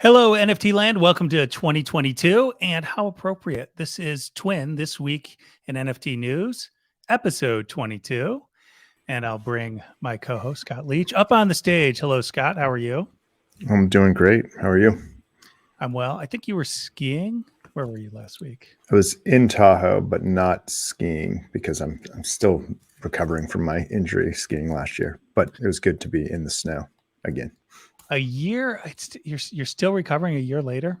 Hello, NFT Land. Welcome to 2022. And how appropriate. This is Twin This Week in NFT News, episode 22. And I'll bring my co host, Scott Leach, up on the stage. Hello, Scott. How are you? I'm doing great. How are you? I'm well. I think you were skiing. Where were you last week? I was in Tahoe, but not skiing because I'm still recovering from my injury skiing last year. But it was good to be in the snow again. A year? You're still recovering a year later?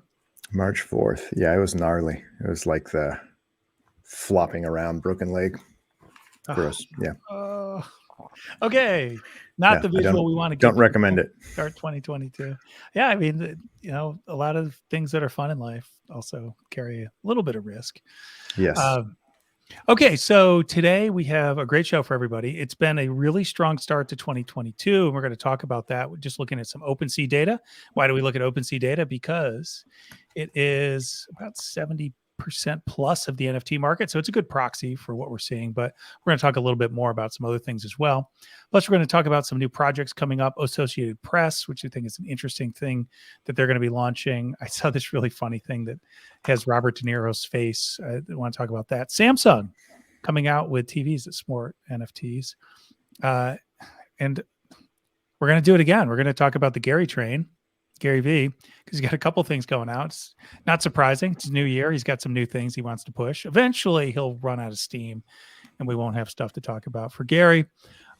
March 4th. Yeah, it was gnarly. It was like the flopping around broken leg. Gross. Yeah. Okay. Not the visual we want to get. Don't recommend it. Start 2022. Yeah, I mean, a lot of things that are fun in life also carry a little bit of risk. Yes. Okay, so today we have a great show for everybody. It's been a really strong start to 2022, and we're going to talk about that. We're just looking at some OpenSea data. Why do we look at OpenSea data? Because it is about 70% plus of the NFT market. So it's a good proxy for what we're seeing, but we're going to talk a little bit more about some other things as well. Plus, we're going to talk about some new projects coming up, Associated Press, which I think is an interesting thing that they're going to be launching. I saw this really funny thing that has Robert De Niro's face. I want to talk about that. Samsung coming out with TVs that Smart NFTs. And we're going to do it again. We're going to talk about the Gary train, Gary Vee, because he's got a couple things going out. It's not surprising. It's a new year. He's got some new things he wants to push. Eventually, he'll run out of steam, and we won't have stuff to talk about for Gary.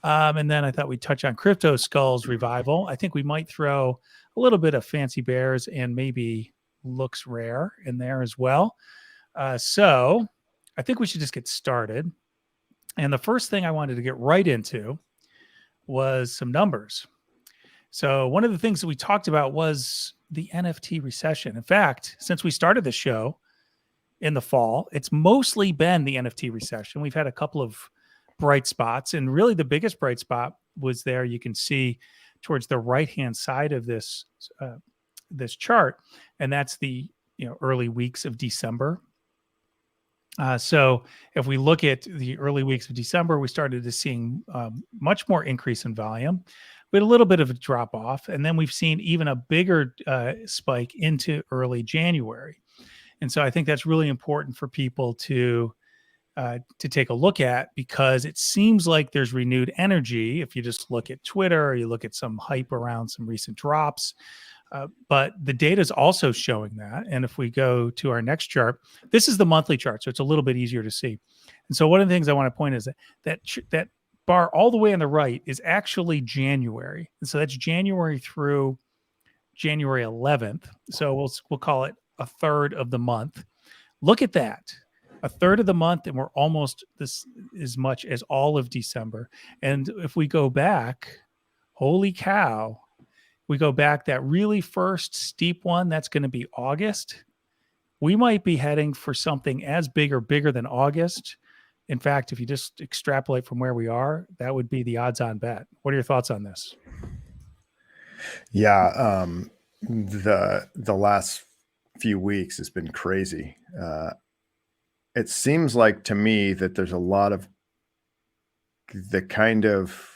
And then I thought we'd touch on Crypto Skulls revival. I think we might throw a little bit of Fancy Bears and maybe LooksRare in there as well. So I think we should just get started. And the first thing I wanted to get right into was some numbers. So one of the things that we talked about was the NFT recession. In fact, since we started the show in the fall, it's mostly been the NFT recession. We've had a couple of bright spots, and really the biggest bright spot was there. You can see towards the right-hand side of this this chart, and that's the early weeks of December. So if we look at the early weeks of December, we started to seeing much more increase in volume. We had a little bit of a drop off, and then we've seen even a bigger spike into early January. And so I think that's really important for people to take a look at, because it seems like there's renewed energy if you just look at Twitter or you look at some hype around some recent drops. But the data is also showing that. And if we go to our next chart, this is the monthly chart, so it's a little bit easier to see. And so one of the things I want to point is that bar all the way on the right is actually January. And so that's January through January 11th. So we'll call it a third of the month. Look at that. A third of the month, and we're almost this as much as all of December. And if we go back, holy cow, we go back, that really first steep one, that's going to be August. We might be heading for something as big or bigger than August. In fact, if you just extrapolate from where we are, that would be the odds on bet. What are your thoughts on this? Yeah, the last few weeks has been crazy. It seems like to me that there's a lot of the kind of,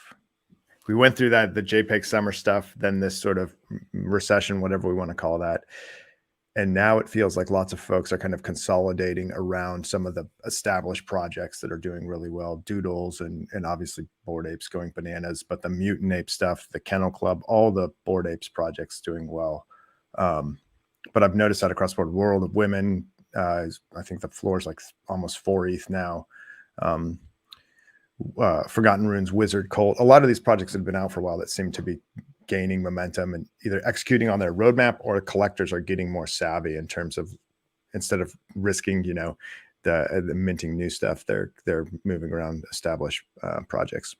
we went through the JPEG summer stuff, then this sort of recession, whatever we want to call that. And now it feels like lots of folks are kind of consolidating around some of the established projects that are doing really well, Doodles and obviously Bored Apes going bananas, but the Mutant Ape stuff, the Kennel Club, all the Bored Apes projects doing well. But I've noticed that across the board. World of Women, I think the floor is like almost 4 ETH now. Forgotten Runes, Wizard Cult, a lot of these projects have been out for a while that seem to be gaining momentum and either executing on their roadmap, or collectors are getting more savvy in terms of, instead of risking, the minting new stuff, they're moving around established projects.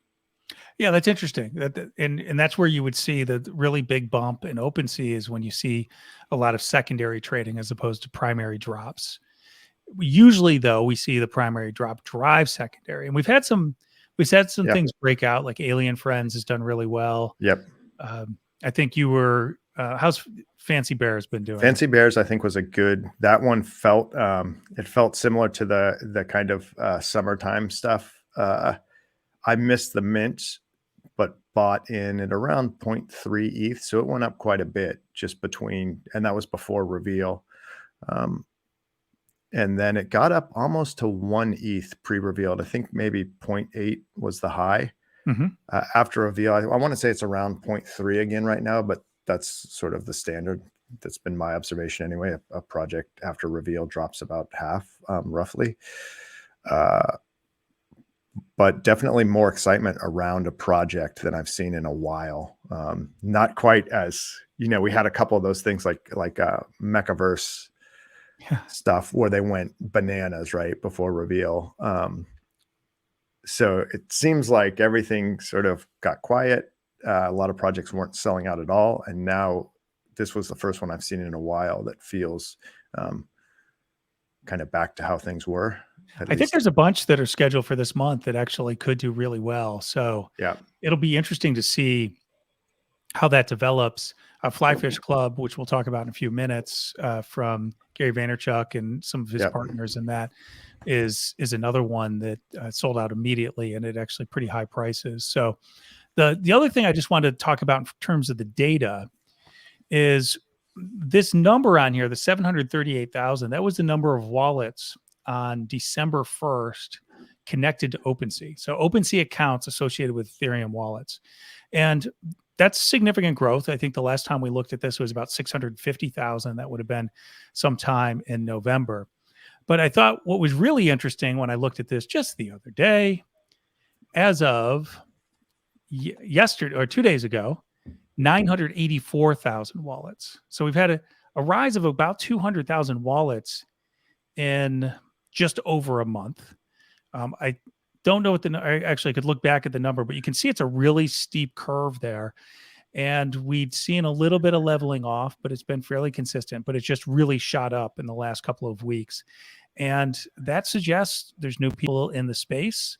Yeah, that's interesting. And that's where you would see the really big bump in OpenSea, is when you see a lot of secondary trading as opposed to primary drops. Usually, though, we see the primary drop drive secondary, and we've had some things break out. Like Alien Friends has done really well. Yep. I think you were. How's Fancy Bears been doing? Fancy Bears, I think, was a good. That one felt it felt similar to the kind of summertime stuff. I missed the mint, but bought in at around 0.3 ETH. So it went up quite a bit just between, and that was before reveal. And then it got up almost to 1 ETH pre-revealed. I think maybe 0.8 was the high. After reveal, I want to say it's around 0.3 again right now, but that's sort of the standard. That's been my observation anyway. A project after reveal drops about half, roughly. But definitely more excitement around a project than I've seen in a while. Not quite as, we had a couple of those things like Mechaverse stuff where they went bananas right before reveal. So it seems like everything sort of got quiet. A lot of projects weren't selling out at all. And now this was the first one I've seen in a while that feels kind of back to how things were. I think there's a bunch that are scheduled for this month that actually could do really well. So yeah, it'll be interesting to see how that develops. Flyfish Club, which we'll talk about in a few minutes, from Gary Vaynerchuk and some of his partners in that, is another one that sold out immediately, and at actually pretty high prices. So the other thing I just wanted to talk about in terms of the data is this number on here, the 738,000. That was the number of wallets on December 1st connected to OpenSea. So OpenSea accounts associated with Ethereum wallets. And that's significant growth. I think the last time we looked at this was about 650,000. That would have been sometime in November. But I thought what was really interesting when I looked at this just the other day, as of yesterday or 2 days ago, 984,000 wallets. So we've had a rise of about 200,000 wallets in just over a month. I don't know what I actually could look back at the number, but you can see it's a really steep curve there. And we'd seen a little bit of leveling off, but it's been fairly consistent, but it's just really shot up in the last couple of weeks. And that suggests there's new people in the space.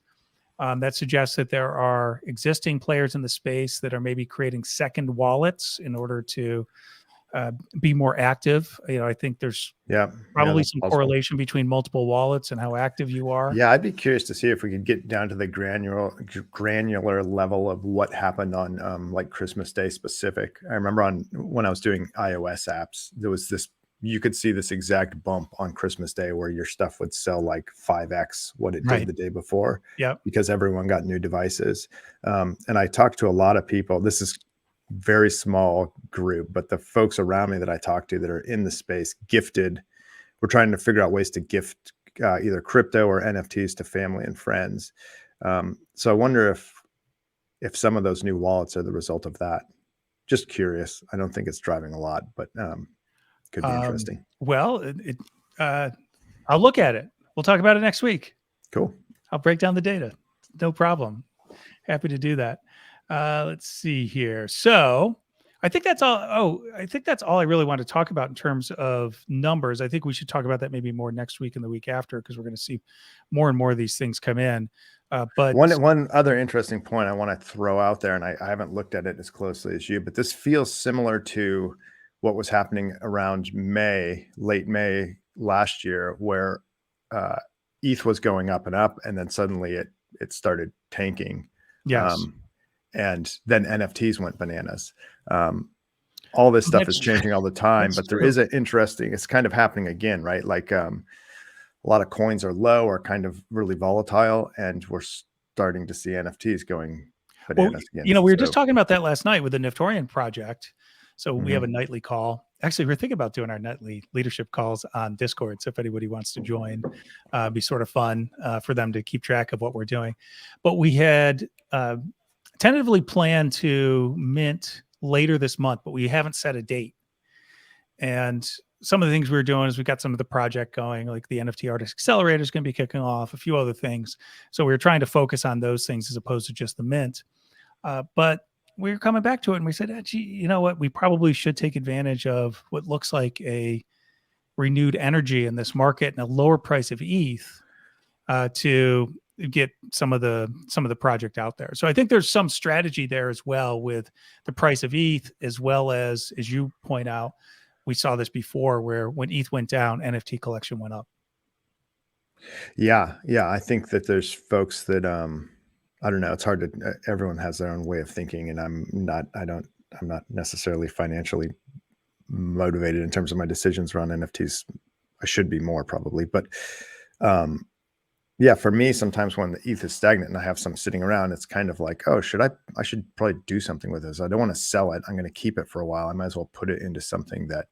That suggests that there are existing players in the space that are maybe creating second wallets in order to be more active. I think there's probably some correlation between multiple wallets and how active you are. Yeah, I'd be curious to see if we could get down to the granular level of what happened on like Christmas Day specific. I remember when I was doing iOS apps, there was this, you could see this exact bump on Christmas Day where your stuff would sell like 5x what it did the day before, because everyone got new devices. And I talked to a lot of people. This is very small group, but the folks around me that I talked to that are in the space we're trying to figure out ways to gift either crypto or NFTs to family and friends. So I wonder if some of those new wallets are the result of that. Just curious. I don't think it's driving a lot, but could be interesting. Well, I'll look at it. We'll talk about it next week. Cool. I'll break down the data. No problem. Happy to do that. Let's see here. So I think that's all. I think that's all I really want to talk about in terms of numbers. I think we should talk about that maybe more next week and the week after, because we're going to see more and more of these things come in. But one other interesting point I want to throw out there, and I haven't looked at it as closely as you, but this feels similar to what was happening around late May last year, where ETH was going up and up, and then suddenly it started tanking. Yes. And then NFTs went bananas. All this stuff is changing all the time, but there is it's kind of happening again, right? Like a lot of coins are low or kind of really volatile, and we're starting to see NFTs going bananas again. We were just talking about that last night with the Niftorian project. So we have a nightly call. Actually, we're thinking about doing our nightly leadership calls on Discord. So if anybody wants to join, be sort of fun for them to keep track of what we're doing. But we had tentatively planned to mint later this month, but we haven't set a date. And some of the things we were doing is we got some of the project going, like the NFT Artist Accelerator is going to be kicking off, a few other things. So we were trying to focus on those things as opposed to just the mint. But we were coming back to it and we said, gee, you know what? We probably should take advantage of what looks like a renewed energy in this market and a lower price of ETH to get some of the project out there. So I think there's some strategy there as well with the price of ETH, as well as you point out, we saw this before where when ETH went down, NFT collection went up. Yeah. I think that there's folks that I don't know. It's hard to, everyone has their own way of thinking, and I'm not necessarily financially motivated in terms of my decisions around NFTs. I should be more probably, but yeah, for me, sometimes when the ETH is stagnant and I have some sitting around, it's kind of like, oh, I should probably do something with this. I don't want to sell it. I'm going to keep it for a while. I might as well put it into something that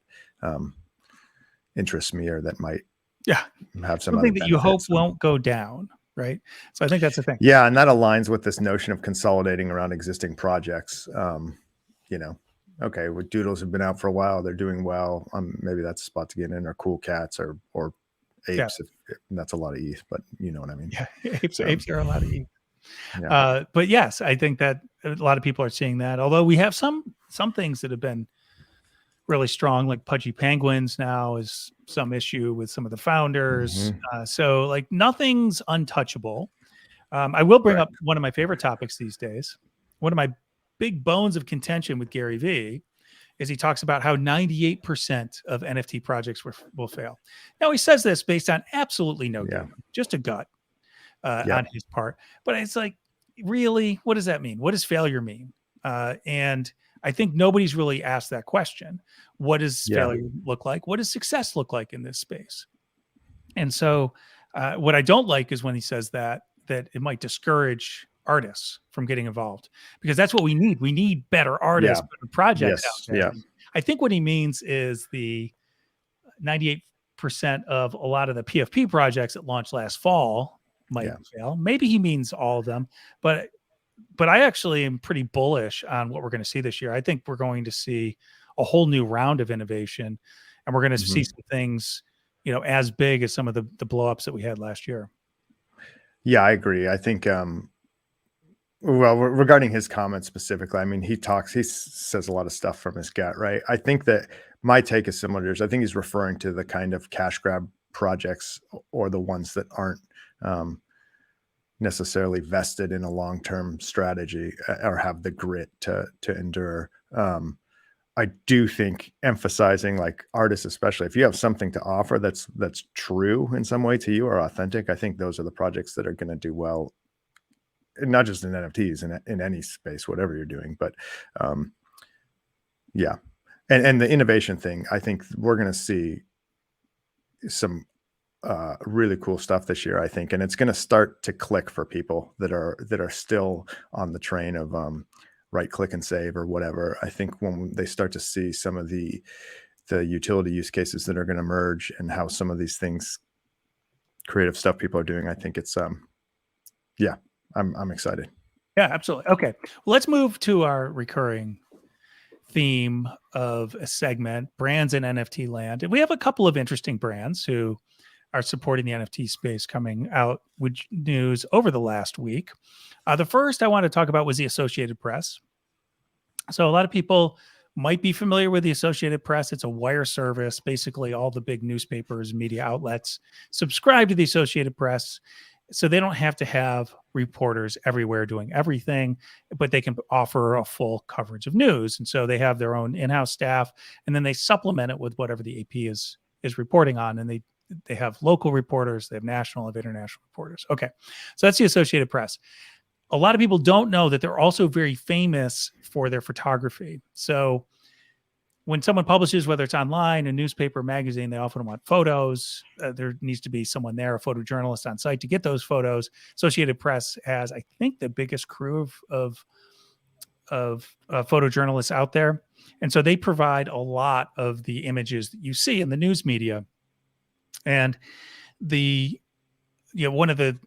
interests me or that might have some other something that you hope benefits. won't go down, right? So I think that's the thing. Yeah, and that aligns with this notion of consolidating around existing projects. You know, okay, well, Doodles have been out for a while. They're doing well. Maybe that's a spot to get in, or Cool Cats, or apes. If that's a lot of ETH, but you know what I mean. Yeah, apes are a lot of ETH. Yeah. But yes, I think that a lot of people are seeing that. Although we have some things that have been really strong, like Pudgy Penguins now is some issue with some of the founders. So like nothing's untouchable. I will bring up one of my favorite topics these days. One of my big bones of contention with Gary Vee is he talks about how 98% of NFT projects will fail. Now he says this based on absolutely no data, just a gut on his part. But it's like, really, what does that mean? What does failure mean? And I think nobody's really asked that question. What does failure look like? What does success look like in this space? And so what I don't like is when he says that it might discourage artists from getting involved, because that's what we need. We need better artists, better projects out there. I think what he means is the 98% of a lot of the PFP projects that launched last fall might fail. Maybe he means all of them, but I actually am pretty bullish on what we're going to see this year. I think we're going to see a whole new round of innovation, and we're going to see some things, you know, as big as some of the blow-ups that we had last year. Yeah, I agree. I think, well, regarding his comments specifically, I mean, he says a lot of stuff from his gut, right? I think that my take is similar to yours. I think he's referring to the kind of cash grab projects, or the ones that aren't necessarily vested in a long-term strategy, or have the grit to endure. I do think emphasizing, like, artists, especially if you have something to offer that's true in some way to you, or authentic, I think those are the projects that are going to do well, not just in NFTs, in any space, whatever you're doing. But yeah, and the innovation thing, I think we're going to see some really cool stuff this year, I think, and it's going to start to click for people that are still on the train of right click and save or whatever. I think when they start to see some of the utility use cases that are going to emerge, and how some of these things, creative stuff people are doing, I think it's yeah, I'm excited. Yeah, absolutely. Okay, well, let's move to our recurring theme of a segment, brands in NFT land. And we have a couple of interesting brands who are supporting the NFT space coming out with news over the last week. The first I want to talk about was the Associated Press. So a lot of people might be familiar with the Associated Press. It's a wire service. Basically, all the big newspapers, media outlets subscribe to the Associated Press, so they don't have to have reporters everywhere doing everything, but they can offer a full coverage of news. And so they have their own in-house staff, and then they supplement it with whatever the AP is reporting on. And they have local reporters, they have national and international reporters. Okay, so that's the Associated Press. A lot of people don't know that they're also very famous for their photography. So when someone publishes, whether it's online, a newspaper, magazine, they often want photos. There needs to be someone there, a photojournalist on site to get those photos. Associated Press has, I think, the biggest crew of photojournalists out there. And so they provide a lot of the images that you see in the news media. And one of the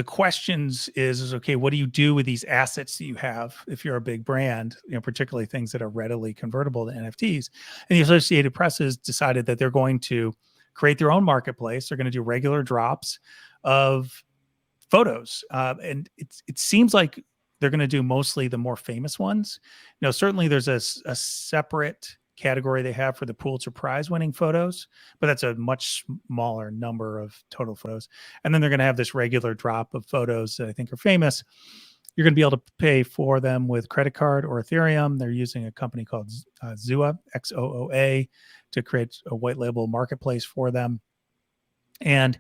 questions is okay, what do you do with these assets that you have if you're a big brand, particularly things that are readily convertible to NFTs? And the Associated Press has decided that they're going to create their own marketplace. They're going to do regular drops of photos. And it seems like they're going to do mostly the more famous ones. Certainly there's a separate category they have for the Pulitzer Prize winning photos, but that's a much smaller number of total photos. And then they're going to have this regular drop of photos that I think are famous. You're going to be able to pay for them with credit card or Ethereum. They're using a company called Xooa, XOOA, to create a white label marketplace for them. And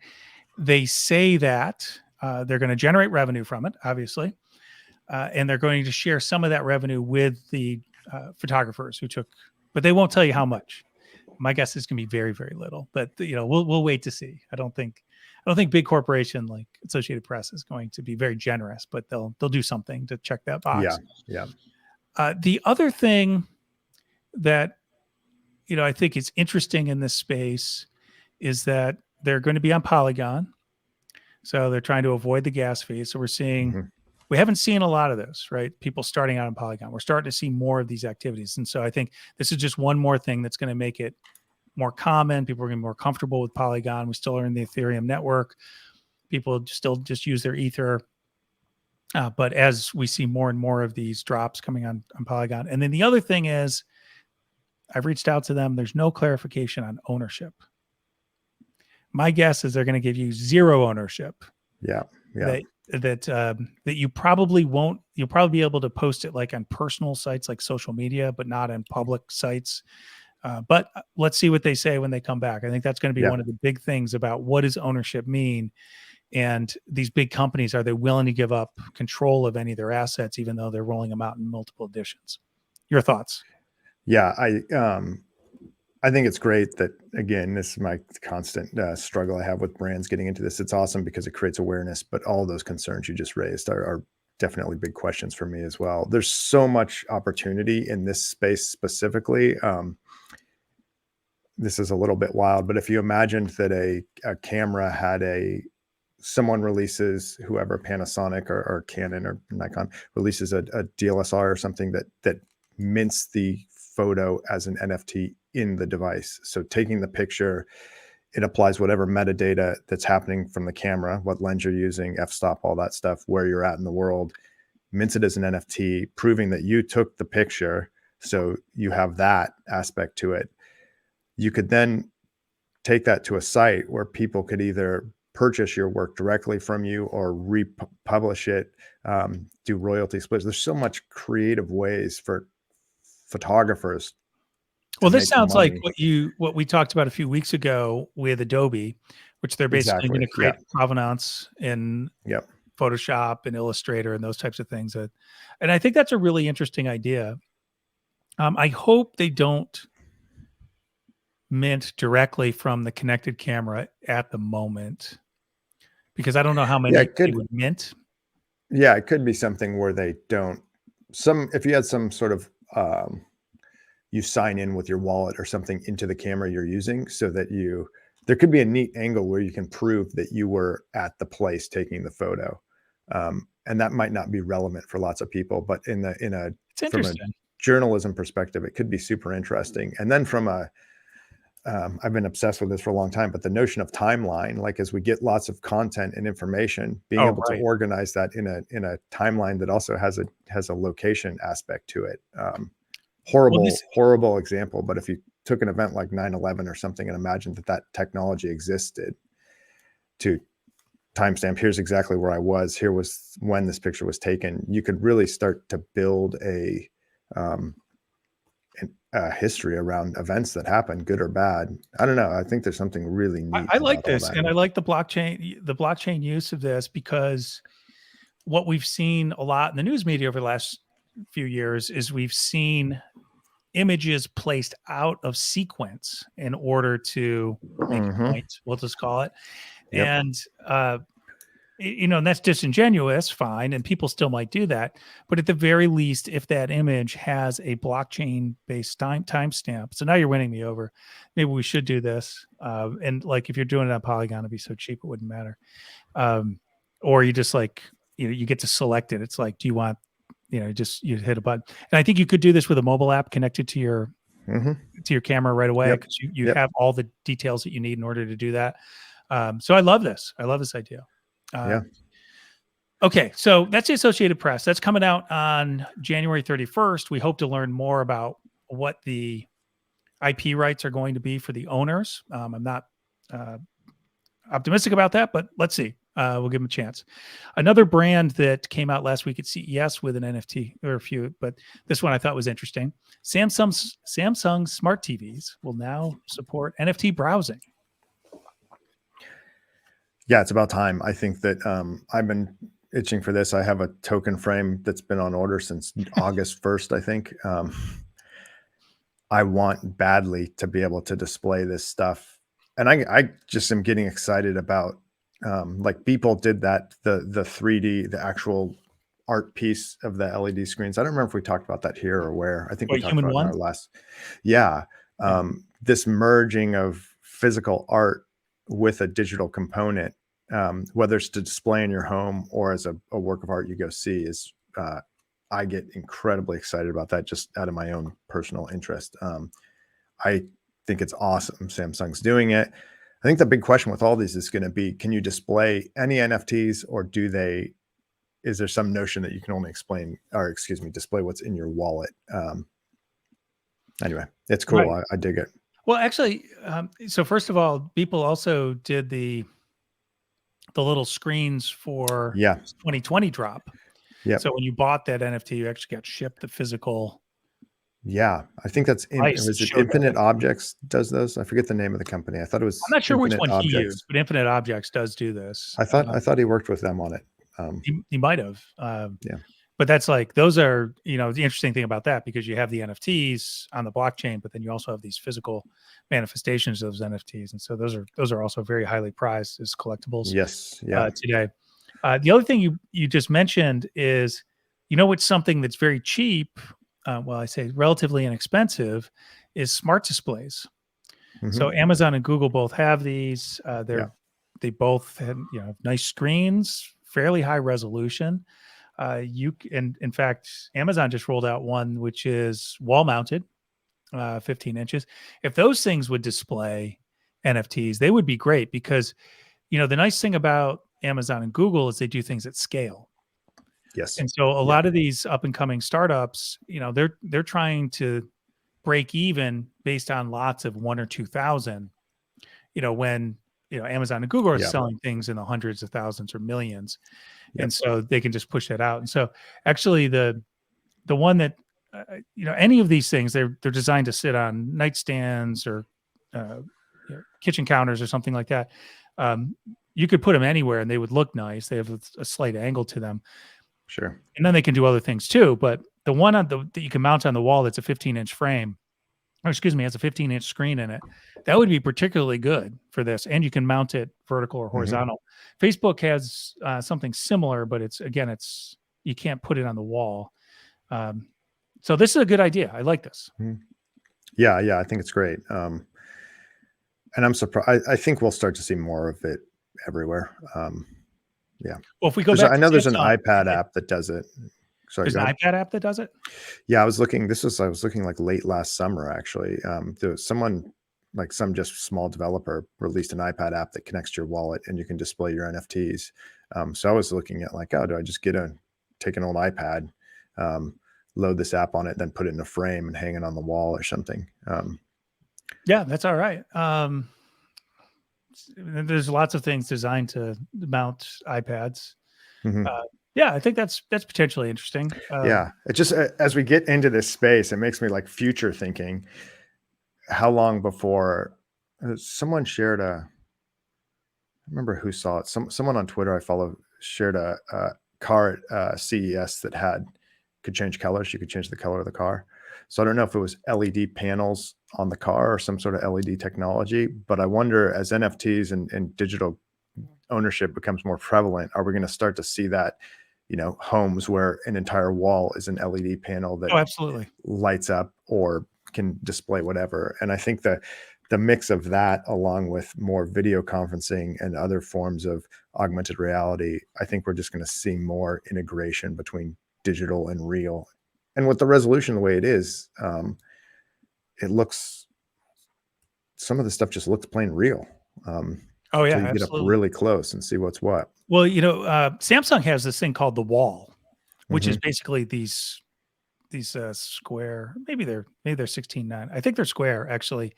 they say that they're going to generate revenue from it, obviously. and they're going to share some of that revenue with the photographers who took, but they won't tell you how much. My guess is going to be very, very little, but we'll wait to see. I don't think big corporation like Associated Press is going to be very generous, but they'll do something to check that box. Yeah. The other thing that I think is interesting in this space is that they're going to be on Polygon, so they're trying to avoid the gas fee. So we're seeing. We haven't seen a lot of this, right? People starting out on Polygon. We're starting to see more of these activities. And so I think this is just one more thing that's going to make it more common. People are going to be more comfortable with Polygon. We still are in the Ethereum network. People still just use their Ether. But as we see more and more of these drops coming on Polygon. And then the other thing is, I've reached out to them. There's no clarification on ownership. My guess is they're going to give you zero ownership. Yeah. That you probably won't. You'll probably be able to post it like on personal sites like social media, but not on public sites. But let's see what they say when they come back. I think that's going to be one of the big things about what does ownership mean. And these big companies, are they willing to give up control of any of their assets, even though they're rolling them out in multiple editions? Your thoughts? Yeah, I think it's great that, again, this is my constant struggle I have with brands getting into this. It's awesome because it creates awareness, but all those concerns you just raised are definitely big questions for me as well. There's so much opportunity in this space specifically. This is a little bit wild, but if you imagined that a camera had someone releases, whoever, Panasonic or Canon or Nikon releases a DSLR or something that mints the photo as an NFT in the device. So taking the picture, it applies whatever metadata that's happening from the camera, what lens you're using, f-stop, all that stuff, where you're at in the world, mints it as an NFT, proving that you took the picture. So you have that aspect to it. You could then take that to a site where people could either purchase your work directly from you or republish it, do royalty splits. There's so much creative ways for photographers. Well, this sounds like what we talked about a few weeks ago with Adobe, which they're basically going to create provenance in Photoshop and Illustrator and those types of things. And I think that's a really interesting idea. I hope they don't mint directly from the connected camera at the moment, because I don't know how many they would mint. Yeah, it could be something where they don't. If you had some sort of you sign in with your wallet or something into the camera you're using, so that there could be a neat angle where you can prove that you were at the place taking the photo. And that might not be relevant for lots of people, but from a journalism perspective, it could be super interesting. And then from I've been obsessed with this for a long time, but the notion of timeline, like as we get lots of content and information, being able to organize that in a timeline that also has a location aspect to it. Horrible example, but if you took an event like 9/11 or something and imagined that technology existed to timestamp, here's exactly where I was, here was when this picture was taken, you could really start to build a history around events that happen, good or bad. I don't know. I think there's something really neat. I like this, and I like the blockchain use of this, because what we've seen a lot in the news media over the last few years is we've seen images placed out of sequence in order to make a point, we'll just call it. And and that's disingenuous, fine, and people still might do that. But at the very least, if that image has a blockchain-based timestamp, so now you're winning me over. Maybe we should do this. And like, if you're doing it on Polygon, it'd be so cheap it wouldn't matter. Or you just you get to select it. It's like, do you want, you hit a button. And I think you could do this with a mobile app connected to your camera right away, because you have all the details that you need in order to do that. So I love this. I love this idea. Okay, so that's the Associated Press. That's coming out on January 31st. We hope to learn more about what the IP rights are going to be for the owners. I'm not optimistic about that, but let's see. We'll give them a chance. Another brand that came out last week at CES with an NFT, or a few, but this one I thought was interesting. Samsung Smart TVs will now support NFT browsing. Yeah, it's about time. I think that I've been itching for this. I have a token frame that's been on order since August 1st, I think. I want badly to be able to display this stuff. And I just am getting excited about, like people did that, the 3D, the actual art piece of the LED screens. I don't remember if we talked about that here or where. I think we Wait, talked Human about it in One? our last. Yeah. Yeah. This merging of physical art with a digital component, whether it's to display in your home or as a work of art you go see, is I get incredibly excited about that just out of my own personal interest. I think it's awesome Samsung's doing it. I think the big question with all these is going to be, can you display any NFTs, or is there some notion that you can only display what's in your wallet? Anyway, it's cool. Right. I dig it. Well, actually, so first of all, people also did the little screens for 2020 drop. Yeah. So when you bought that NFT, you actually got shipped the physical. Yeah, I think that's was it Infinite Objects does those? I forget the name of the company. I thought it was. I'm not sure Infinite which one Objects. he used, but Infinite Objects does do this. I thought he worked with them on it. He might have. Yeah. But that's like, those are, the interesting thing about that, because you have the NFTs on the blockchain, but then you also have these physical manifestations of those NFTs. And so those are also very highly prized as collectibles. Yes. Yeah. Today. The other thing you just mentioned is, it's something that's very cheap. Well, I say relatively inexpensive, is smart displays. Mm-hmm. So Amazon and Google both have these. They both have nice screens, fairly high resolution. In fact, Amazon just rolled out one which is wall mounted, 15 inches. If those things would display NFTs, they would be great, because the nice thing about Amazon and Google is they do things at scale. Yes. And so a lot of these up and coming startups, they're trying to break even based on lots of 1 or 2,000, when Amazon and Google are selling things in the hundreds of thousands or millions. And so they can just push that out. And so actually the one that, any of these things, they're designed to sit on nightstands or kitchen counters or something like that. You could put them anywhere and they would look nice. They have a slight angle to them. Sure. And then they can do other things too. But the one that you can mount on the wall, that's a 15-inch frame, has a 15-inch screen in it. That would be particularly good for this. And you can mount it vertical or horizontal. Mm-hmm. Facebook has something similar, but you can't put it on the wall. So this is a good idea. I like this. Mm-hmm. Yeah, I think it's great. And I'm surprised. I think we'll start to see more of it everywhere. Yeah. Well, if we go back, I know there's an iPad app that does it. Sorry, there's an iPad app that does it? Yeah, I was looking like late last summer, actually. There was someone, like some just small developer, released an iPad app that connects to your wallet and you can display your NFTs. So I was looking at like, do I just take an old iPad, load this app on it, then put it in a frame and hang it on the wall or something? Yeah, that's all right. There's lots of things designed to mount iPads. Mm-hmm. Yeah, I think that's potentially interesting. Yeah, it just, as we get into this space, it makes me like future thinking. How long before someone shared I remember who saw it. Someone on Twitter I follow shared a car at CES that could change colors. You could change the color of the car. So I don't know if it was LED panels on the car or some sort of LED technology, but I wonder, as NFTs and digital ownership becomes more prevalent, are we going to start to see that, homes where an entire wall is an LED panel that absolutely lights up or can display whatever? And I think the mix of that, along with more video conferencing and other forms of augmented reality, I think we're just going to see more integration between digital and real. And with the resolution the way it is, some of the stuff just looks plain real. Oh yeah, so you get up really close and see what's what. Well, Samsung has this thing called the Wall, which is basically these square, maybe they're 16:9. I think they're square, actually.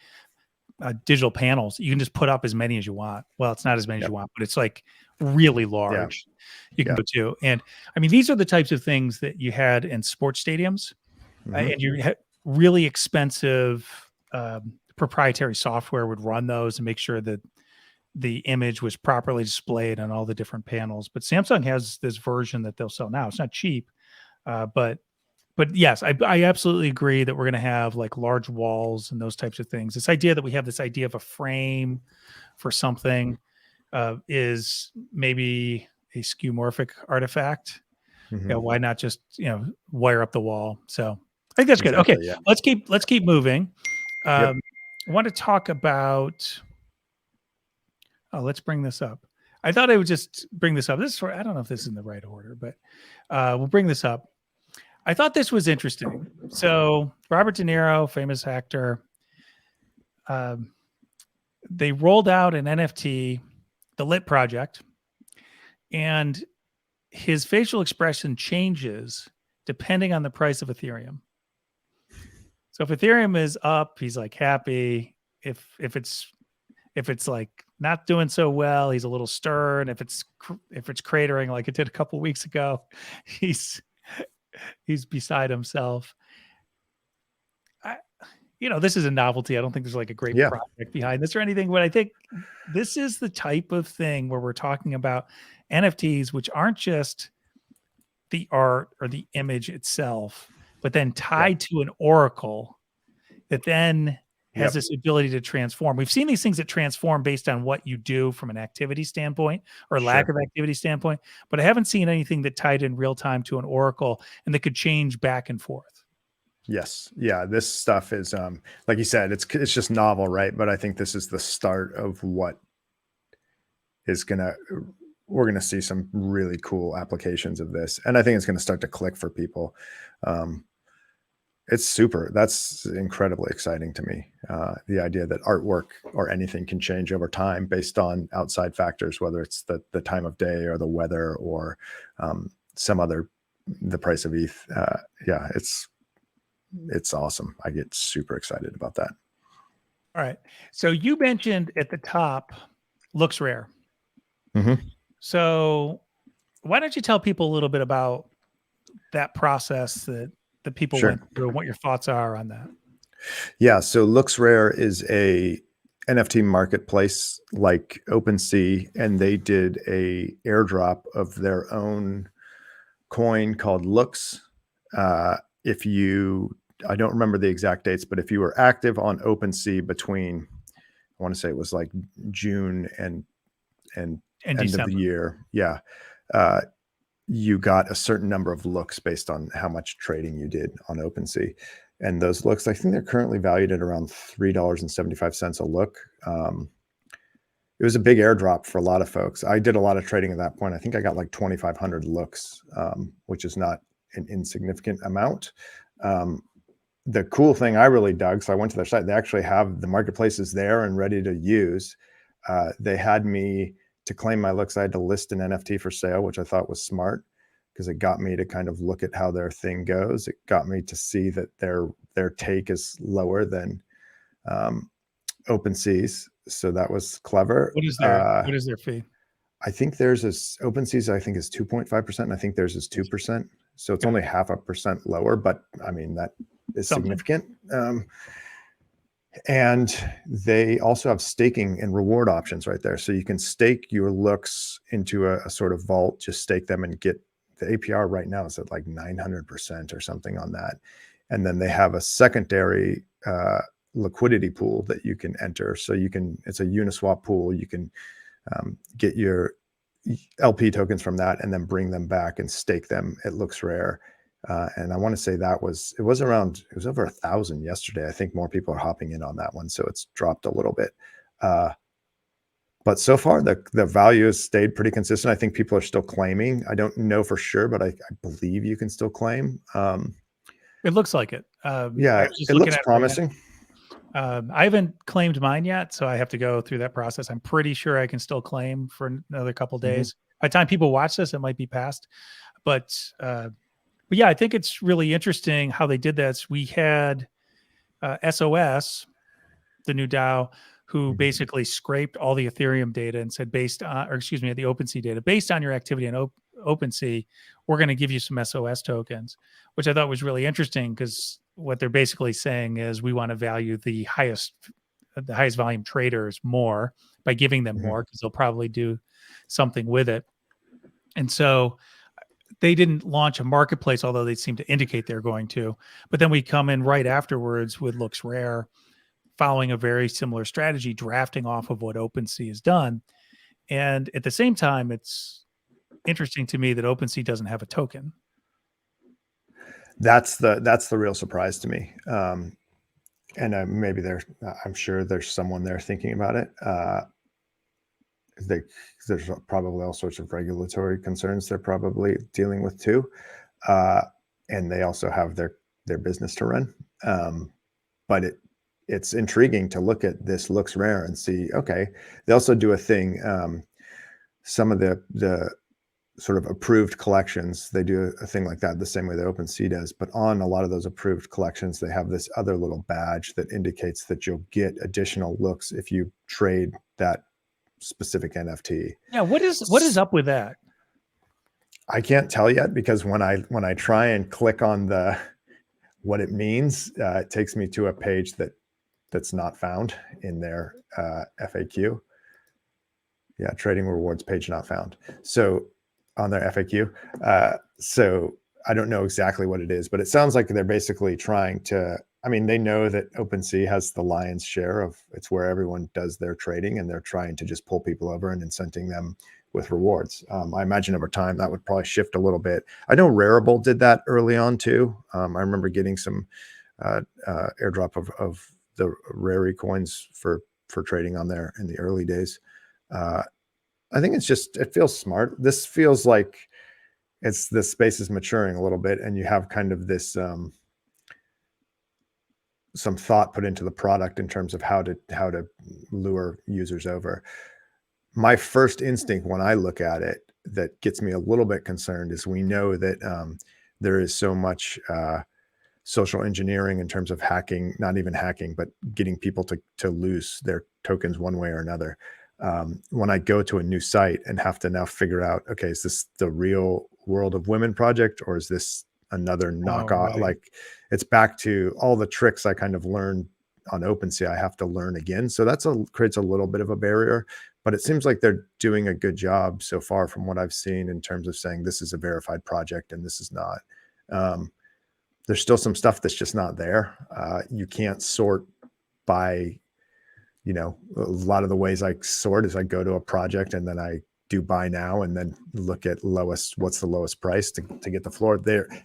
Digital panels. You can just put up as many as you want. Well, it's not as many as you want, but it's like really large. You can go to. And I mean, these are the types of things that you had in sports stadiums, and you had really expensive proprietary software would run those and make sure that the image was properly displayed on all the different panels. But Samsung has this version that they'll sell now. It's not cheap, but yes, I absolutely agree that we're going to have like large walls and those types of things. This idea that we have this idea of a frame for something is maybe a skeuomorphic artifact. Why not just wire up the wall? So I think that's good. Okay, yeah. let's keep moving. I want to talk about. Oh, let's bring this up. I thought I would just bring this up. This is I don't know if this is in the right order, but we'll bring this up. I thought this was interesting. So Robert De Niro, famous actor, they rolled out an NFT, the Lit Project, and his facial expression changes depending on the price of Ethereum. So if Ethereum is up, he's like happy. If it's like not doing so well, he's a little stern. If it's cratering like it did a couple weeks ago, he's beside himself. This is a novelty. I don't think there's like a great project behind this or anything, but I think this is the type of thing where we're talking about NFTs, which aren't just the art or the image itself, but then tied to an oracle that then has this ability to transform. We've seen these things that transform based on what you do from an activity standpoint or lack of activity standpoint, but I haven't seen anything that tied in real time to an oracle and that could change back and forth. Yes. Yeah. This stuff is, like you said, it's just novel, right? But I think this is the start of what is we're going to see some really cool applications of this. And I think it's going to start to click for people. That's incredibly exciting to me. The idea that artwork or anything can change over time based on outside factors, whether it's the time of day or the weather or the price of ETH. It's awesome. I get super excited about that. All right. So you mentioned at the top, LooksRare. So why don't you tell people a little bit about that process that the people went through and what your thoughts are on that? Yeah. So LooksRare is a NFT marketplace like OpenSea, and they did a airdrop of their own coin called Looks. I don't remember the exact dates, but if you were active on OpenSea between, I want to say it was like June and end December of the year, you got a certain number of looks based on how much trading you did on OpenSea. And those looks, I think they're currently valued at around $3.75 a look. It was a big airdrop for a lot of folks. I did a lot of trading at that point. I think I got like 2,500 looks, which is not an insignificant amount. The cool thing I really dug, so I went to their site. They actually have the marketplaces there and ready to use. They had me to claim my looks. I had to list an NFT for sale, which I thought was smart because it got me to kind of look at how their thing goes. It got me to see that their take is lower than OpenSea's. So that was clever. What is their fee? I think theirs is OpenSea's, I think is 2.5%. And I think theirs is 2%. So it's only 0.5% lower, but I mean, that is significant. And they also have staking and reward options right there. So you can stake your looks into a sort of vault, just stake them and get the APR right now is at like 900% or something on that. And then they have a secondary liquidity pool that you can enter. So it's a Uniswap pool. You can get your LP tokens from that and then bring them back and stake them at LooksRare. And I want to say it was over 1,000 yesterday. I think more people are hopping in on that one. So it's dropped a little bit. But so far the value has stayed pretty consistent. I think people are still claiming. I don't know for sure, but I believe you can still claim. It looks like it. It looks promising. I haven't claimed mine yet, so I have to go through that process. I'm pretty sure I can still claim for another couple days. By the time people watch this, it might be past. But yeah, I think it's really interesting how they did this. We had SOS, the new DAO, who basically scraped all the Ethereum data and said, the OpenSea data, based on your activity on OpenSea, we're going to give you some SOS tokens, which I thought was really interesting because what they're basically saying is we want to value the highest the highest volume traders more by giving them more, because they'll probably do something with it. And so they didn't launch a marketplace, although they seem to indicate they're going to. But then we come in right afterwards with LooksRare, following a very similar strategy, drafting off of what OpenSea has done. And at the same time, it's interesting to me that OpenSea doesn't have a token. That's the real surprise to me. And maybe I'm sure there's someone there thinking about it. There's probably all sorts of regulatory concerns they're probably dealing with too. And they also have their business to run. But it's intriguing to look at this LooksRare and see, okay, they also do a thing. Some of the sort of approved collections, they do a thing like that the same way that OpenSea does. But on a lot of those approved collections, they have this other little badge that indicates that you'll get additional looks if you trade that specific NFT. Yeah, what is up with that? I can't tell yet, because when I try and click on what it means, it takes me to a page that's not found in their FAQ. Yeah, trading rewards page not found. So on their FAQ. So I don't know exactly what it is, but it sounds like they're basically trying to, I mean, they know that OpenSea has the lion's share of, it's where everyone does their trading, and they're trying to just pull people over and incenting them with rewards. I imagine over time that would probably shift a little bit. I know Rarible did that early on too. I remember getting some airdrop of the Rary coins for trading on there in the early days. I think it feels smart. This feels like the space is maturing a little bit, and you have kind of this some thought put into the product in terms of how to lure users over. My first instinct when I look at it that gets me a little bit concerned is, we know that there is so much social engineering in terms of hacking, not even hacking, but getting people to lose their tokens one way or another. When I go to a new site and have to now figure out, okay, is this the real World of Women project, or is this another knockoff? Right. Like, it's back to all the tricks I kind of learned on OpenSea, I have to learn again. So creates a little bit of a barrier, but it seems like they're doing a good job so far from what I've seen in terms of saying this is a verified project and this is not. There's still some stuff that's just not there. You can't sort by, a lot of the ways I sort is I go to a project and then I do buy now and then look at what's the lowest price to get the floor.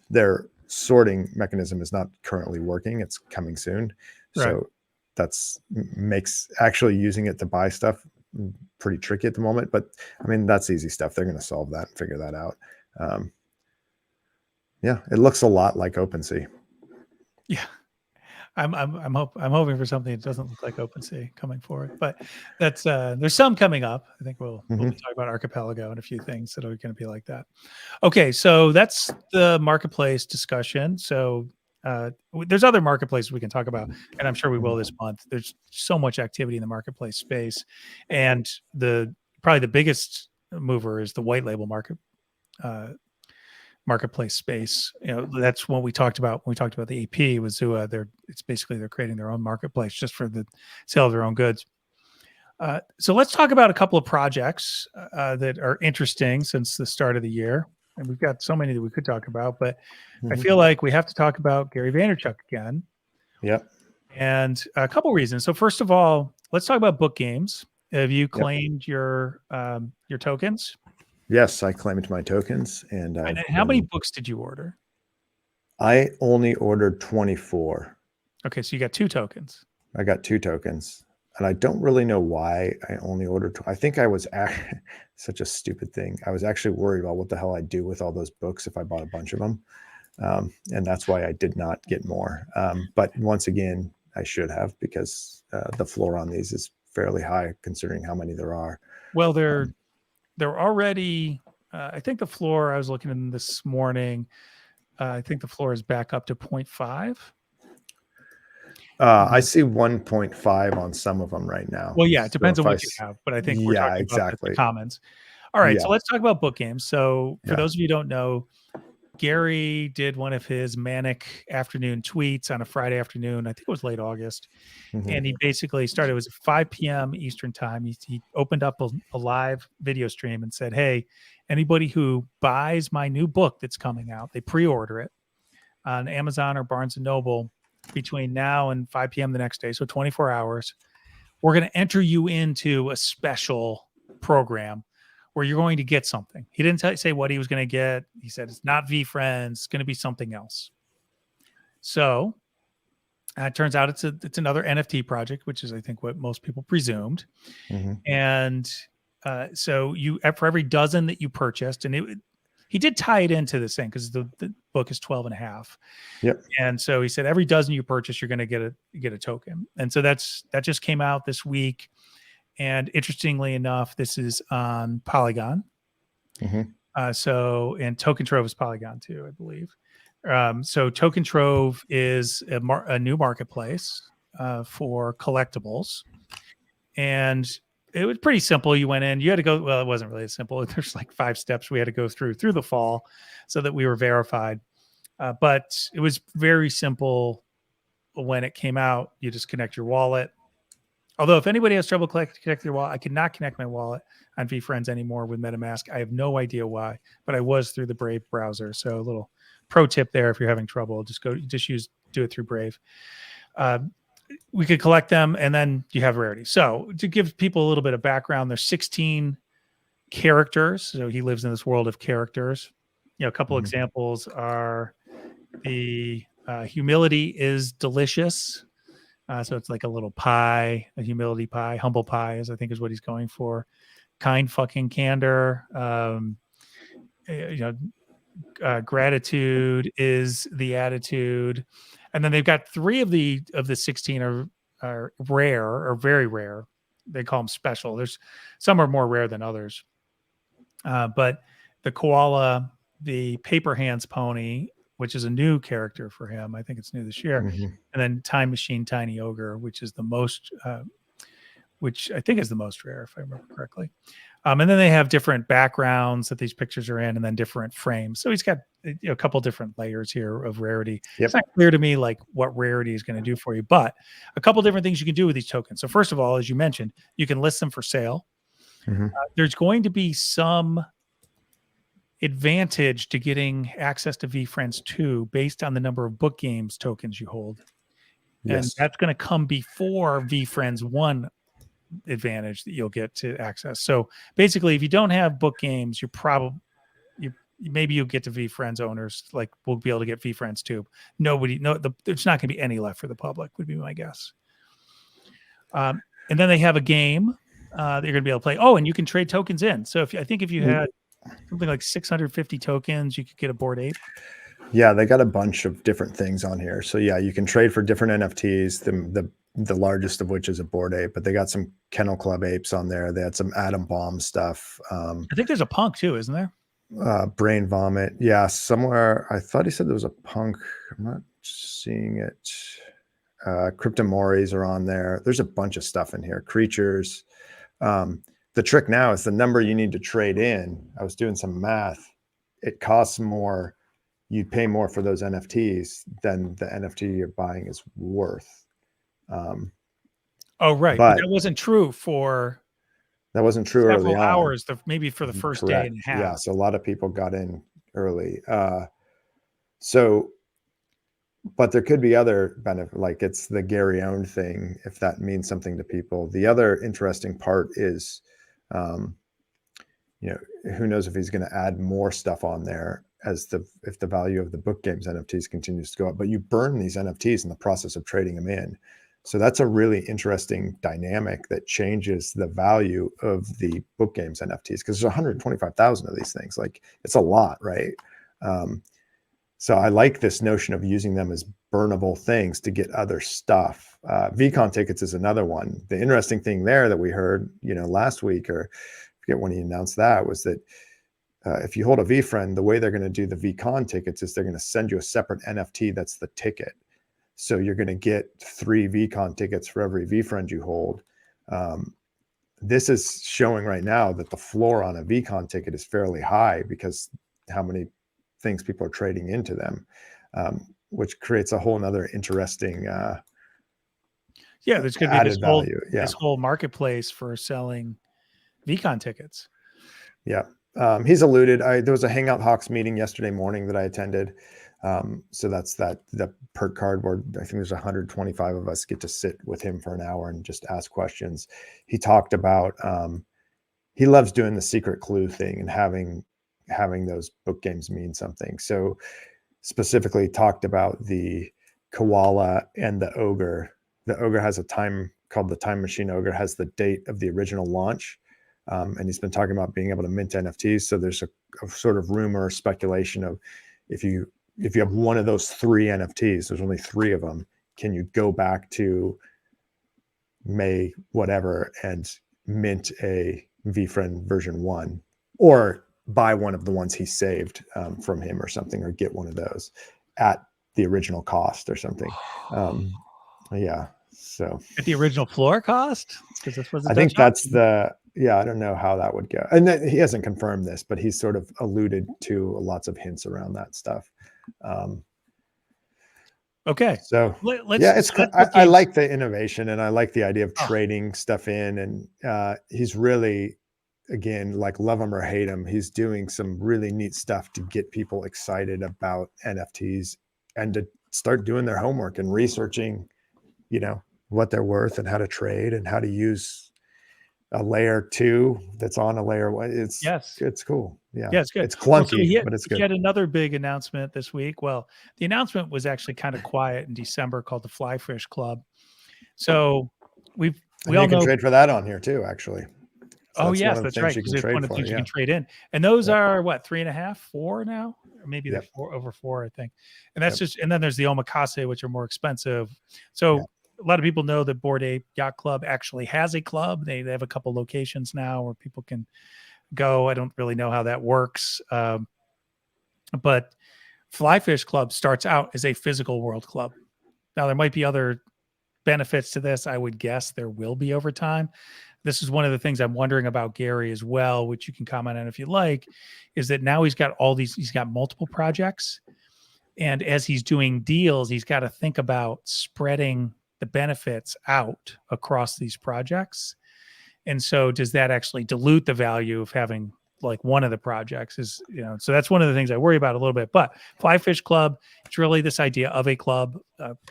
Their sorting mechanism is not currently working. It's coming soon. Right. So makes actually using it to buy stuff pretty tricky at the moment. But I mean, that's easy stuff. They're going to solve that and figure that out. Yeah, it looks a lot like OpenSea. Yeah. I'm hoping for something that doesn't look like OpenSea coming forward, but that's there's some coming up. I think we'll be talking about Archipelago and a few things that are going to be like that. Okay, so that's the marketplace discussion. So there's other marketplaces we can talk about, and I'm sure we will this month. There's so much activity in the marketplace space, and probably the biggest mover is the white label marketplace space. That's what we talked about when we talked about the AP with Zua. It's basically they're creating their own marketplace just for the sale of their own goods. So let's talk about a couple of projects that are interesting since the start of the year. And we've got so many that we could talk about, but I feel like we have to talk about Gary Vaynerchuk again. Yep. And a couple reasons. So first of all, let's talk about book games. Have you claimed your tokens? Yes, I claimed my tokens. And how many books did you order? I only ordered 24. Okay, so you got 2 tokens. I got 2 tokens. And I don't really know why I only ordered. I think I was such a stupid thing. I was actually worried about what the hell I'd do with all those books if I bought a bunch of them. And that's why I did not get more. But once again, I should have, because the floor on these is fairly high considering how many there are. Well, they're already, I think the floor, I was looking in this morning, I think the floor is back up to 0.5. I see 1.5 on some of them right now. Well, yeah, it depends on what you have, but I think we're talking about the commons. All right, so let's talk about book games. So for those of you who don't know, Gary did one of his manic afternoon tweets on a Friday afternoon. I think it was late August. And he basically started, it was 5 p.m. Eastern time. He opened up a live video stream and said, hey, anybody who buys my new book that's coming out, they pre-order it on Amazon or Barnes & Noble between now and 5 p.m. the next day, so 24 hours, we're going to enter you into a special program where you're going to get something. He didn't say what he was going to get. He said it's not VFriends, it's going to be something else. So it turns out it's another NFT project, which is, I think, what most people presumed. And so you, for every dozen that you purchased, and he did tie it into this thing because the book is 12 and a half. Yep. And so he said every dozen you purchase, you're going to get a token. And so that just came out this week. And interestingly enough, this is on Polygon. So, and Token Trove is Polygon too, I believe. So Token Trove is a new marketplace for collectibles. And it was pretty simple. You went in, you had to go, well, it wasn't really simple. There's like 5 steps we had to go through the fall so that we were verified. But it was very simple when it came out. You just connect your wallet. Although if anybody has trouble connecting your wallet, I cannot connect my wallet on VFriends anymore with MetaMask. I have no idea why, but I was through the Brave browser. So a little pro tip there: if you're having trouble, do it through Brave. We could collect them, and then you have rarity. So to give people a little bit of background, there's 16 characters. So he lives in this world of characters. You know, a couple examples are the humility is delicious. So it's like a little pie, a humility pie, humble pie, I think is what he's going for. Kind fucking candor. Gratitude is the attitude. And then they've got 3 of the 16 are rare or very rare. They call them special. There's some are more rare than others. But the koala, the paper hands pony, which is a new character for him. I think it's new this year. And then Time Machine Tiny Ogre, which is the most, which I think is the most rare, if I remember correctly. And then they have different backgrounds that these pictures are in, and then different frames. So he's got a couple different layers here of rarity. It's not clear to me like what rarity is going to do for you, but a couple different things you can do with these tokens. So first of all, as you mentioned, you can list them for sale. There's going to be some advantage to getting access to VFriends 2 based on the number of book games tokens you hold. And that's going to come before VFriends 1 advantage that you'll get to access. So basically, if you don't have book games, maybe you'll get to VFriends owners, like we'll be able to get VFriends 2. There's not going to be any left for the public, would be my guess. And then they have a game that you're going to be able to play. Oh, and you can trade tokens in. So if you had something like 650 tokens, you could get a Bored Ape. Yeah, they got a bunch of different things on here. So yeah, you can trade for different NFTs. The largest of which is a Bored Ape, but they got some Kennel Club apes on there. They had some Atom Bomb stuff. I think there's a punk too, isn't there? Brain Vomit. Yeah, somewhere. I thought he said there was a punk. I'm not seeing it. Cryptomories are on there. There's a bunch of stuff in here. Creatures. The trick now is the number you need to trade in. I was doing some math. It costs more. You pay more for those NFTs than the NFT you're buying is worth. Oh, right. But that wasn't true for early on. Hours, maybe for the first day and a half. Yeah, so a lot of people got in early. But there could be other benefit, like it's the Gary owned thing, if that means something to people. The other interesting part is, who knows if he's going to add more stuff on there if the value of the book games NFTs continues to go up. But you burn these NFTs in the process of trading them in. So that's a really interesting dynamic that changes the value of the book games NFTs, because there's 125,000 of these things. Like, it's a lot, right? So I like this notion of using them as burnable things to get other stuff. VCon tickets is another one. The interesting thing there that we heard, last week, or I forget when he announced that, was that if you hold a VFriend, the way they're going to do the VCon tickets is they're going to send you a separate NFT that's the ticket. So you're going to get 3 VCon tickets for every VFriend you hold. This is showing right now that the floor on a VCon ticket is fairly high, because how many things people are trading into them, which creates a whole nother interesting there's going to be added value. Yeah. this whole marketplace for selling VCon tickets. Yeah. He's alluded. There was a Hangout Hawks meeting yesterday morning that I attended. So that's the perk card where I think there's 125 of us get to sit with him for an hour and just ask questions. He talked about he loves doing the secret clue thing and having those book games mean something. So specifically talked about the koala and the ogre. The ogre has a time called the Time Machine Ogre, has the date of the original launch. And he's been talking about being able to mint NFTs. So there's a sort of rumor or speculation of if you have one of those 3 NFTs, there's only 3 of them, can you go back to May whatever and mint a VFriend version 1, or buy one of the ones he saved from him or something, or get one of those at the original cost or something. Yeah. So At the original floor cost? Because this was I think that's I don't know how that would go. And he hasn't confirmed this, but he's sort of alluded to lots of hints around that stuff. Okay. So I like the innovation, and I like the idea of trading stuff in. And he's really, again, like, love him or hate him, he's doing some really neat stuff to get people excited about NFTs and to start doing their homework and researching, what they're worth and how to trade and how to use a layer 2 that's on a layer 1. It's cool. Yeah, it's good. It's clunky, but it's good. He had another big announcement this week. Well, the announcement was actually kind of quiet in December, called the Flyfish Club. So we all know, trade for that on here too, actually. So that's right. Because it's one of the things you can trade in, and those are what, 3.5, 4 now, or maybe they're over 4, I think. And that's just, and then there's the omakase, which are more expensive. So a lot of people know that Bored Ape Yacht Club actually has a club. They have a couple locations now where people can go. I don't really know how that works. But Flyfish Club starts out as a physical world club. Now, there might be other benefits to this. I would guess there will be over time. This is one of the things I'm wondering about Gary as well, which you can comment on if you like, is that now he's got multiple projects. And as he's doing deals, he's got to think about spreading the benefits out across these projects. And so does that actually dilute the value of having like one of the projects? So that's one of the things I worry about a little bit. But Flyfish Club, it's really this idea of a club.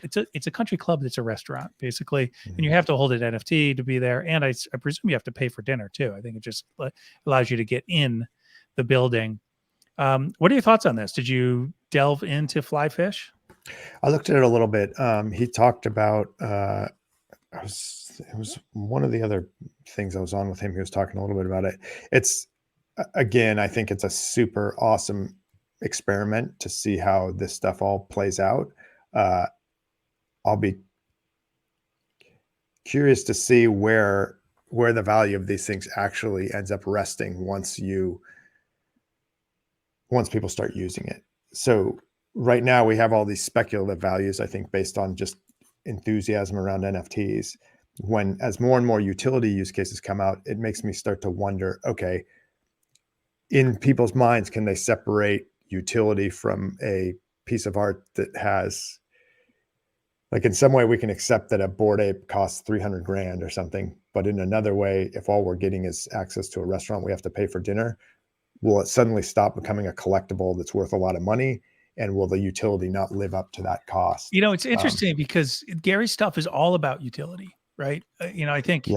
It's a country club that's a restaurant, basically. Mm-hmm. And you have to hold an NFT to be there. And I presume you have to pay for dinner too. I think it just allows you to get in the building. What are your thoughts on this? Did you delve into Flyfish? I looked at it a little bit. He talked about, it was one of the other things I was on with him. He was talking a little bit about it. It's, again, I think it's a super awesome experiment to see how this stuff all plays out. I'll be curious to see where the value of these things actually ends up resting once people start using it. So right now we have all these speculative values, I think, based on just enthusiasm around NFTs. As more and more utility use cases come out, it makes me start to wonder, okay, in people's minds, can they separate utility from a piece of art that has, like, in some way we can accept that a Bored Ape costs 300 grand or something, but in another way, if all we're getting is access to a restaurant we have to pay for dinner, will it suddenly stop becoming a collectible that's worth a lot of money? And will the utility not live up to that cost? It's interesting because Gary's stuff is all about utility, right? I think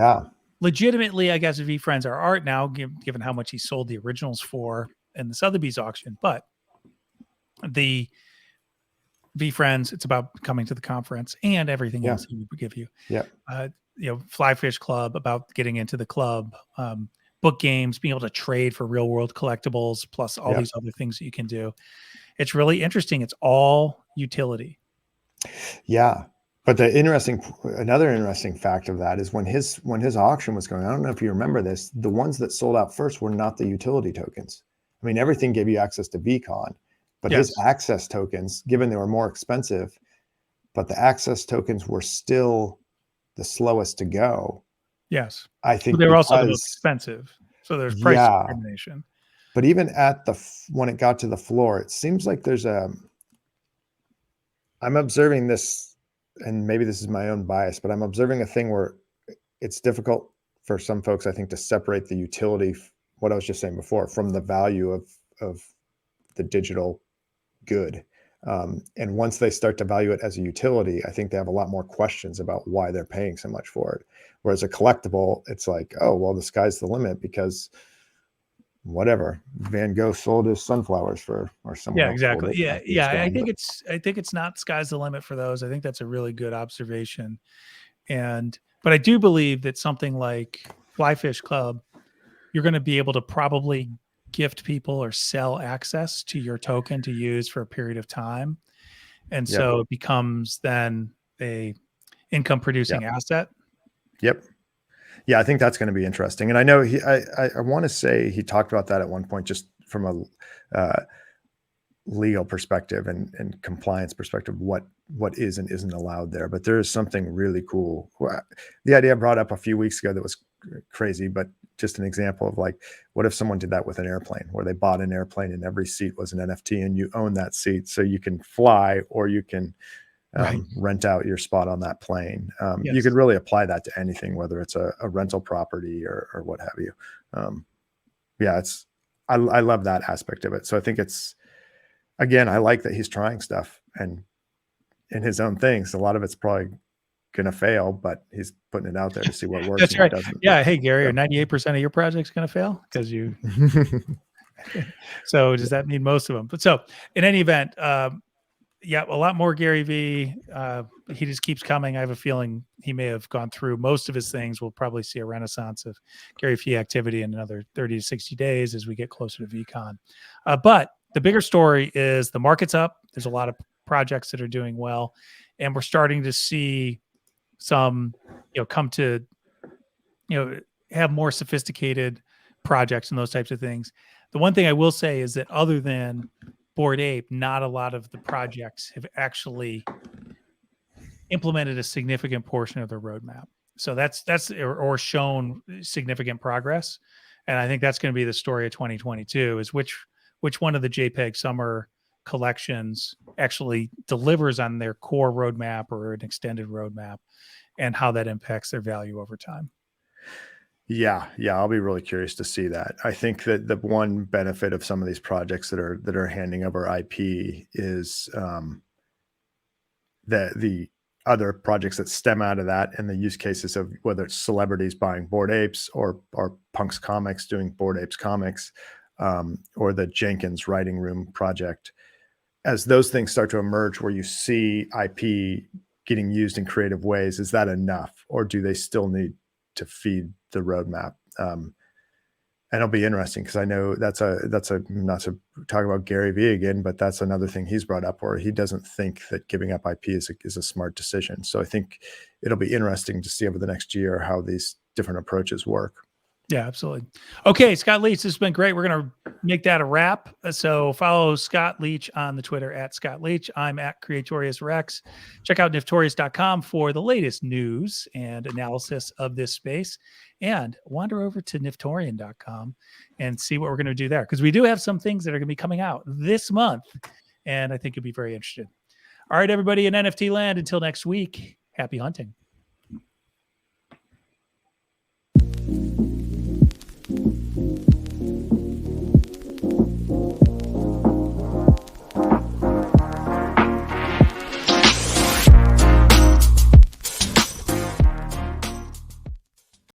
legitimately, I guess, VFriends are art now, given how much he sold the originals for in the Sotheby's auction. But the VFriends, it's about coming to the conference and everything else he would give you. Yeah. Flyfish Club, about getting into the club. Book games, being able to trade for real world collectibles, plus all these other things that you can do. It's really interesting. It's all utility. Yeah. But another interesting fact of that is when his auction was going, I don't know if you remember this, the ones that sold out first were not the utility tokens. I mean, everything gave you access to VCon, but his access tokens, given they were more expensive, but the access tokens were still the slowest to go. Yes. I think they were also the most expensive. So there's price discrimination. But even at when it got to the floor, it seems like I'm observing this, and maybe this is my own bias, but I'm observing a thing where it's difficult for some folks, I think, to separate the utility, what I was just saying before, from the value of the digital good. And once they start to value it as a utility, I think they have a lot more questions about why they're paying so much for it. Whereas a collectible, it's like, oh, well, the sky's the limit because whatever, Van Gogh sold his sunflowers for, or someone Yeah, else sold exactly. it. Yeah, He was yeah. gone, but I think it's not sky's the limit for those. I think that's a really good observation. But I do believe that something like Flyfish Club, you're going to be able to probably gift people or sell access to your token to use for a period of time. And yep, so it becomes then a income producing yep, asset. yep. Yeah, I think that's going to be interesting. And I know I want to say he talked about that at one point, just from a legal perspective and compliance perspective, what is and isn't allowed there. But there is something really cool. The idea I brought up a few weeks ago that was crazy, but just an example of like, what if someone did that with an airplane, where they bought an airplane and every seat was an NFT and you own that seat, so you can fly or you can Right. rent out your spot on that plane. You Yes. could really apply that to anything, whether it's a rental property or what have you. Yeah, I love that aspect of it. So I think again, I like that he's trying stuff and in his own things. A lot of it's probably going to fail, but he's putting it out there to see what works That's and what right. doesn't. Yeah. Hey, Gary, are 98% of your projects going to fail because you? So does that mean most of them? But so in any event, yeah, a lot more Gary Vee. He just keeps coming. I have a feeling he may have gone through most of his things. We'll probably see a renaissance of Gary Vee activity in another 30 to 60 days as we get closer to VCon. But the bigger story is the market's up. There's a lot of projects that are doing well, and we're starting to see some, come to, have more sophisticated projects and those types of things. The one thing I will say is that other than Bored Ape, not a lot of the projects have actually implemented a significant portion of their roadmap. So that's or shown significant progress. And I think that's going to be the story of 2022 is which one of the JPEG summer collections actually delivers on their core roadmap or an extended roadmap, and how that impacts their value over time. Yeah, I'll be really curious to see that. I think that the one benefit of some of these projects that are handing over IP is that the other projects that stem out of that, and the use cases of whether it's celebrities buying Bored Apes or Punk's Comics doing Bored Apes comics, or the Jenkins Writing Room project. As those things start to emerge, where you see IP getting used in creative ways, is that enough, or do they still need to feed the roadmap? And it'll be interesting because I know that's a not to talk about Gary Vee again, but that's another thing he's brought up where he doesn't think that giving up IP is a smart decision. So I think it'll be interesting to see over the next year how these different approaches work. Yeah, absolutely. Okay, Scott Leach, this has been great. We're going to make that a wrap. So follow Scott Leach on the Twitter at Scott Leach. I'm at Creatorius Rex. Check out niftorious.com for the latest news and analysis of this space. And wander over to niftorian.com and see what we're going to do there. Because we do have some things that are going to be coming out this month. And I think you'll be very interested. All right, everybody in NFT land, until next week, happy hunting.